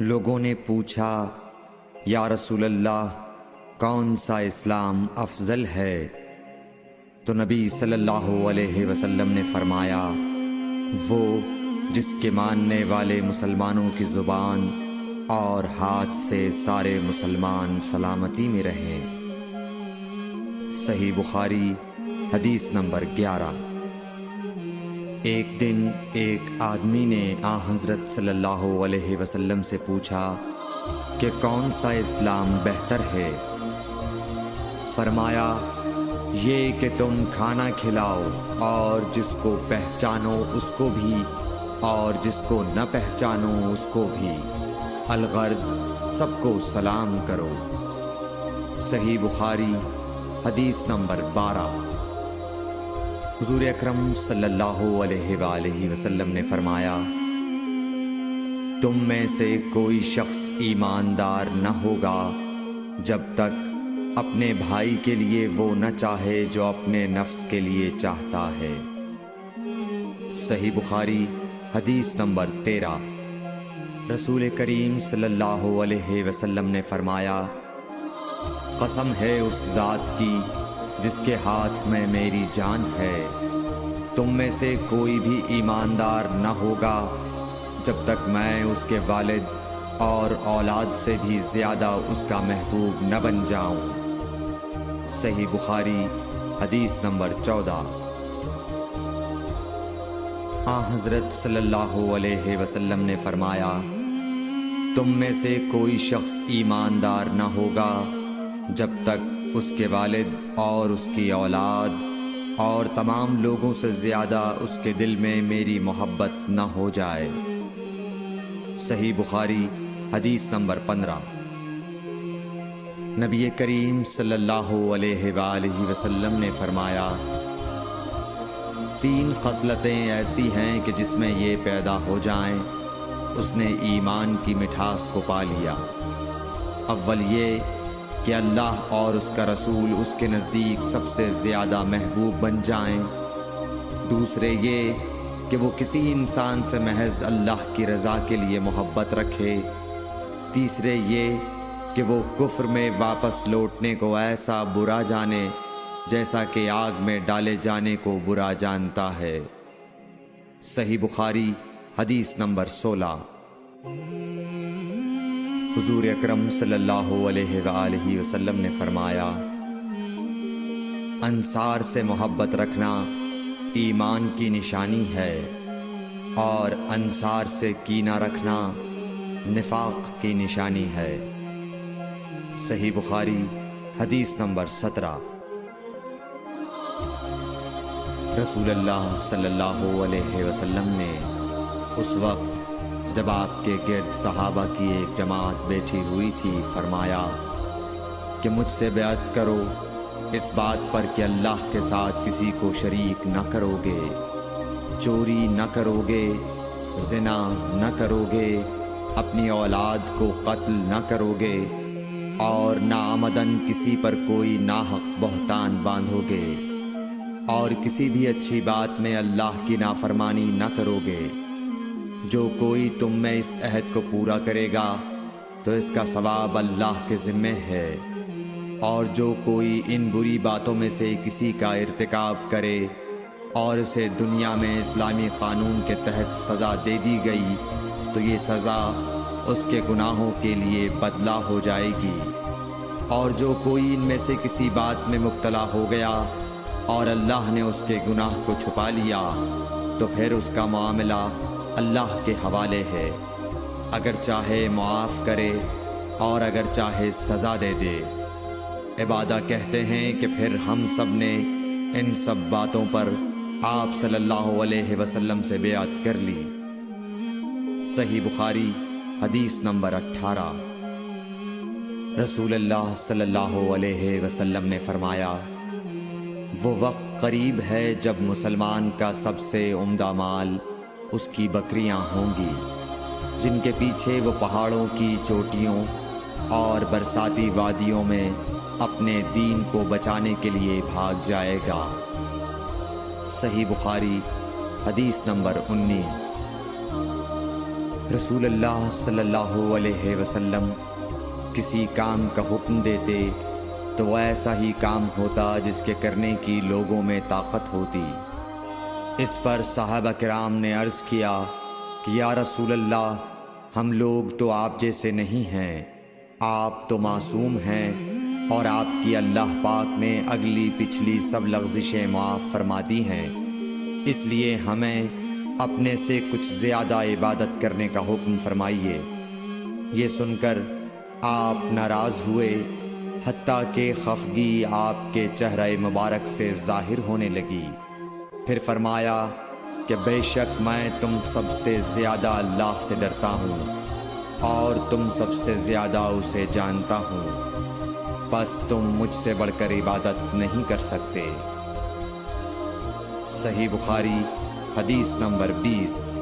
لوگوں نے پوچھا، یا رسول اللہ، کون سا اسلام افضل ہے؟ تو نبی صلی اللہ علیہ وسلم نے فرمایا، وہ جس کے ماننے والے مسلمانوں کی زبان اور ہاتھ سے سارے مسلمان سلامتی میں رہیں۔ صحیح بخاری حدیث نمبر 11۔ ایک دن ایک آدمی نے حضرت صلی اللہ علیہ وسلم سے پوچھا کہ کون سا اسلام بہتر ہے؟ فرمایا، یہ کہ تم کھانا کھلاؤ اور جس کو پہچانو اس کو بھی اور جس کو نہ پہچانو اس کو بھی، الغرض سب کو سلام کرو۔ صحیح بخاری حدیث نمبر 12۔ حضور اکرم صلی اللہ علیہ وآلہ وسلم نے فرمایا، تم میں سے کوئی شخص ایماندار نہ ہوگا جب تک اپنے بھائی کے لیے وہ نہ چاہے جو اپنے نفس کے لیے چاہتا ہے۔ صحیح بخاری حدیث نمبر 13۔ رسول کریم صلی اللہ علیہ وسلم نے فرمایا، قسم ہے اس ذات کی جس کے ہاتھ میں میری جان ہے، تم میں سے کوئی بھی ایماندار نہ ہوگا جب تک میں اس کے والد اور اولاد سے بھی زیادہ اس کا محبوب نہ بن جاؤں۔ صحیح بخاری حدیث نمبر 14۔ حضرت صلی اللہ علیہ وسلم نے فرمایا، تم میں سے کوئی شخص ایماندار نہ ہوگا جب تک اس کے والد اور اس کی اولاد اور تمام لوگوں سے زیادہ اس کے دل میں میری محبت نہ ہو جائے۔ صحیح بخاری حدیث نمبر 15۔ نبی کریم صلی اللہ علیہ وآلہ وسلم نے فرمایا، 3 خصلتیں ایسی ہیں کہ جس میں یہ پیدا ہو جائیں اس نے ایمان کی مٹھاس کو پا لیا۔ اول یہ کہ اللہ اور اس کا رسول اس کے نزدیک سب سے زیادہ محبوب بن جائیں۔ دوسرے یہ کہ وہ کسی انسان سے محض اللہ کی رضا کے لیے محبت رکھے۔ تیسرے یہ کہ وہ کفر میں واپس لوٹنے کو ایسا برا جانے جیسا کہ آگ میں ڈالے جانے کو برا جانتا ہے۔ صحیح بخاری حدیث نمبر 16۔ حضور اکرم صلی اللہ علیہ وآلہ وسلم نے فرمایا، انصار سے محبت رکھنا ایمان کی نشانی ہے اور انصار سے کینہ رکھنا نفاق کی نشانی ہے۔ صحیح بخاری حدیث نمبر 17۔ رسول اللہ صلی اللہ علیہ وسلم نے اس وقت جب آپ کے گرد صحابہ کی ایک جماعت بیٹھی ہوئی تھی فرمایا کہ مجھ سے بیعت کرو اس بات پر کہ اللہ کے ساتھ کسی کو شریک نہ کرو گے، چوری نہ کرو گے، زنا نہ کرو گے، اپنی اولاد کو قتل نہ کرو گے اور ناعمدن کسی پر کوئی ناحق بہتان باندھو گے، اور کسی بھی اچھی بات میں اللہ کی نافرمانی نہ کرو گے۔ جو کوئی تم میں اس عہد کو پورا کرے گا تو اس کا ثواب اللہ کے ذمے ہے، اور جو کوئی ان بری باتوں میں سے کسی کا ارتکاب کرے اور اسے دنیا میں اسلامی قانون کے تحت سزا دے دی گئی تو یہ سزا اس کے گناہوں کے لیے بدلہ ہو جائے گی، اور جو کوئی ان میں سے کسی بات میں مبتلا ہو گیا اور اللہ نے اس کے گناہ کو چھپا لیا تو پھر اس کا معاملہ اللہ کے حوالے ہے، اگر چاہے معاف کرے اور اگر چاہے سزا دے دے۔ عبادہ کہتے ہیں کہ پھر ہم سب نے ان سب باتوں پر آپ صلی اللہ علیہ وسلم سے بیعت کر لی۔ صحیح بخاری حدیث نمبر 18۔ رسول اللہ صلی اللہ علیہ وسلم نے فرمایا، وہ وقت قریب ہے جب مسلمان کا سب سے عمدہ مال اس کی بکریاں ہوں گی، جن کے پیچھے وہ پہاڑوں کی چوٹیوں اور برساتی وادیوں میں اپنے دین کو بچانے کے لیے بھاگ جائے گا۔ صحیح بخاری حدیث نمبر 19۔ رسول اللہ صلی اللہ علیہ وسلم کسی کام کا حکم دیتے تو وہ ایسا ہی کام ہوتا جس کے کرنے کی لوگوں میں طاقت ہوتی۔ اس پر صحابہ کرام نے عرض کیا کہ یا رسول اللہ، ہم لوگ تو آپ جیسے نہیں ہیں، آپ تو معصوم ہیں اور آپ کی اللہ پاک نے اگلی پچھلی سب لغزشیں معاف فرما دی ہیں، اس لیے ہمیں اپنے سے کچھ زیادہ عبادت کرنے کا حکم فرمائیے۔ یہ سن کر آپ ناراض ہوئے، حتیٰ کہ خفگی آپ کے چہرہ مبارک سے ظاہر ہونے لگی۔ پھر فرمایا کہ بے شک میں تم سب سے زیادہ اللہ سے ڈرتا ہوں اور تم سب سے زیادہ اسے جانتا ہوں، بس تم مجھ سے بڑھ کر عبادت نہیں کر سکتے۔ صحیح بخاری حدیث نمبر 20۔